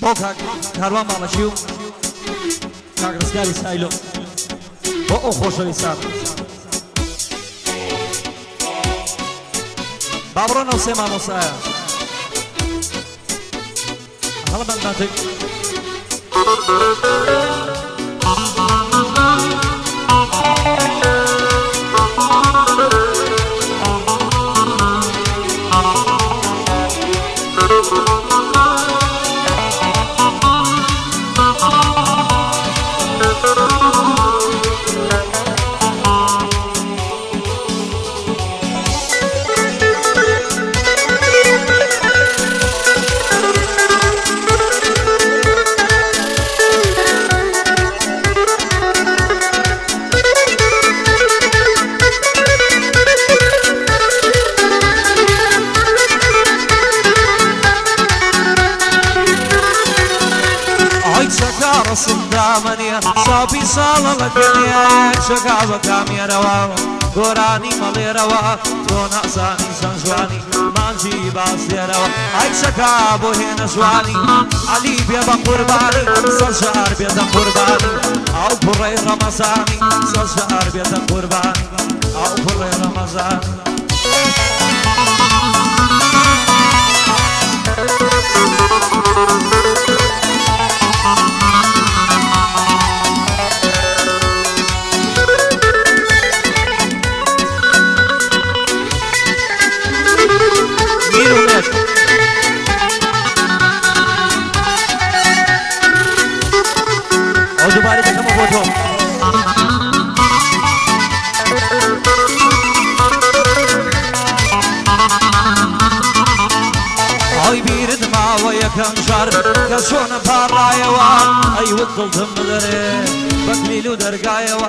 بۆ کاروان ماڵەشی و کاگرسکاری سایلۆ بۆ ئەو خۆشەویستان با بڕۆنەوە سێ مامۆسایە هەڵە بەنداتێک سندامنيا صابي صالة لكنيا شقا بكامي روا قراني مالي روا تونا ساني سنجواني مانجي باسي روا هاي شقا بوهين شواني علي بيضا قرباني سلشار بيضا قرباني او بري رمضاني سلشار بيضا قرباني او بري رمضاني دوباره دکم بودو آی بیرد ما و یکم جار کشون پارای و ای ودل دم داره بکلیلو درگای و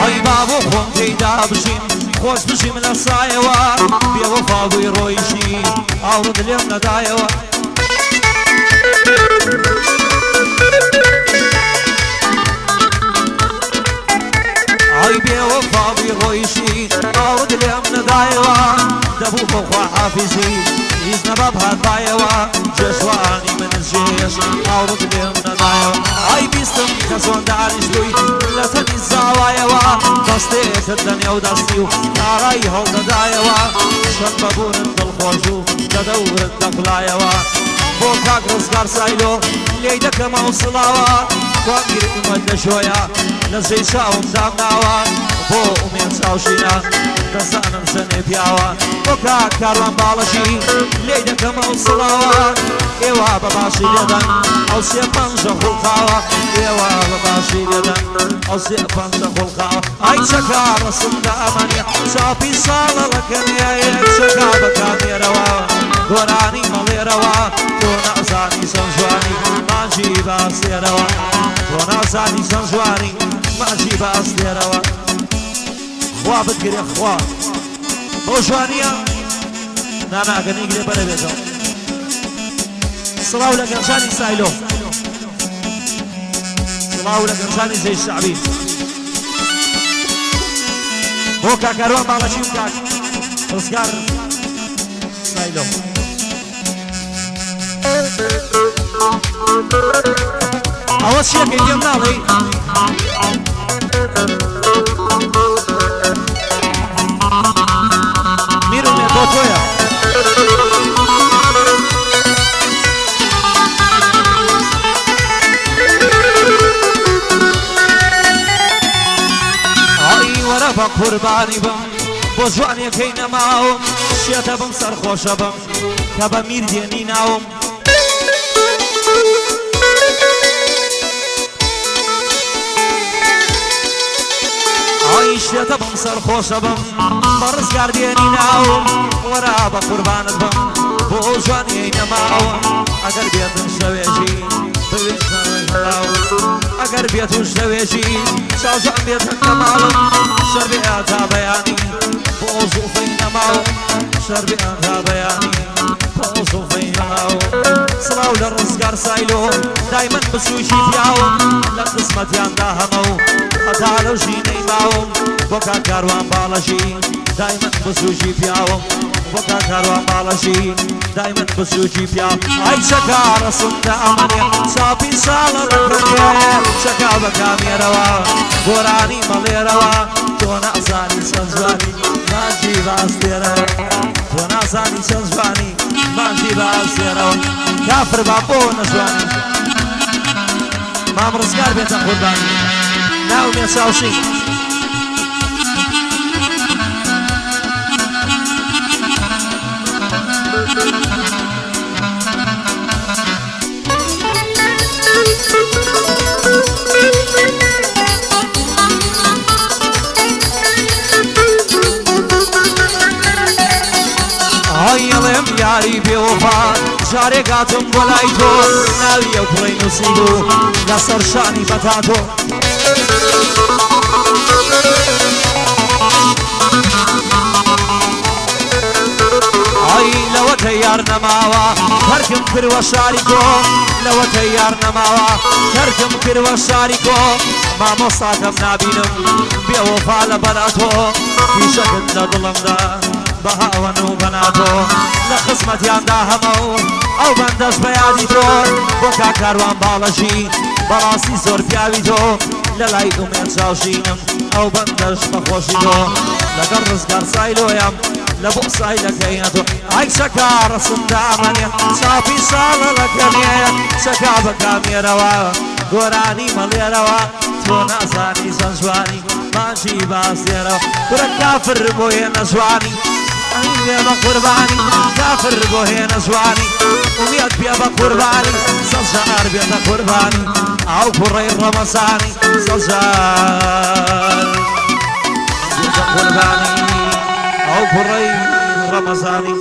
آی بابو خون تیدا بشین خوش بشي من الصايوة بيا وفا ويرويشي عورض اليوم ندايوة عاي بيا وفا ويرويشي عورض اليوم ندايوة دبو فوق حافظي يزنا بابها دايوة جشواني من الجيش عورض اليوم ندايوة عاي بيستم كسون دارش دوي لا تني الزوايوة دستيت الدنيا ودستيو ناراي هول دايوة شن بابون الخوشو تدور الدقلايوة بوكا كرسكار سايلو ليدك موصلاوة كوامير المد شوية لزي شاوم دامناوة بو امين ساوشينا دستانم سني بياوة بوكا كاروان بالشي ليدك موصلاوة ايوا بباشي لدن او سي بانجا خلقاوة ايوا بباشي لدن او سي بانجا خلقاوة اي شكا رسم دامنيا شابي صالة لكنيا يك شكا بكامي روا قراني مالي روا تونا زاني سنجواني مانجي باسي روا تونا زاني سنجواني مانجي باسي روا خوا بتقري خوا بوشوانيا نانا قني قري بلا بيتو صلاة لك رجاني سايلو صلاة لك رجاني زي الشعبي بوكا كاروان بالشي وكاك رزقار سايلو أول شيء كيديم نالي ميرو من بوتويا آي ورا قرباني بم بوجواني كينا معهم شيتا بم سرخوشا بم كبا مير ديني ناوم شيتا بم سرخوشا بم برزقار ديني ناوم ورا بقربانت بم بوجواني نماوم اگر بيتن شويجي اگر بيتن شويجي شاوزان بيتن نماوم شربياتا بياني بوزو فين نماوم شربياتا بياني بوزو فين نماوم صلاو للرزقار سايلو دايما بسوشي فياوم لقسمت يان داهمو حتى لو جيني ماوم بۆکە کاروان باڵەشی دایمەن بسوژی پیاوم بۆکە کاروان باڵەشی دایمەن بسوژی پیاو ئای چەکە ڕەسمدا ئەمەنێ چاپی ساڵە ڕێ چەکە بە کامێرەوە گۆرانی مەڵێرەوە تۆ نازانی چەند جوانی مانجی باستێرەوە تۆ نازانی چەند جوانی مانجی باستێرەوە کافر با بۆ نەجوانی مام ڕزگار بێتە قوربانی ناومێ چاوشین ئەڵێم یاری بێوەفا جارێک هاتم بۆ لای تۆ ناوی ئەو کوڕەی نووسی بوو لەسەر شانی بەتاتۆ ئای لەوە تەیار نەماوە هەرکم کردوە شاری تۆ لەوە تەیار نەماوە هەرکم کردوە شاری تۆ مامۆستاکەم نابینم بێوەفا لە بەرا تۆ پیشەکت لە دڵمدا بە هاوەن و بەناتۆ لە خزمەتیاندا هەمە و ئەو بەندەش بە یادی تۆ بۆکە کاروان باڵەشی بەڕاستی زۆر پیاوی تۆ لە لای ئومێد چاوشینم ئەو بەندەش بەخۆشی تۆ لەگەڵ ڕزگار سایلۆیەم لە بۆ سایلەکەیە تۆ ئای چەکە ڕەسمدا ئەمەنێ چاپی ساڵە لەکەنێ چەکە بە کامێرەوە گۆرانی مەڵێرەوە تۆ نازانی چەند جوانی مانجی باستێرەوە کوڕە کافر بۆ هێنە جوانی بێ بە قوربانی کافر بۆ هێنە جوانی ئومێد بێ بە قوربانی سەڵجار بێتە قوربانی ئەو کوڕەی ڕەمەزانی سەڵجار بێتە قوربانی ئەو کوڕەی ڕەمەزانی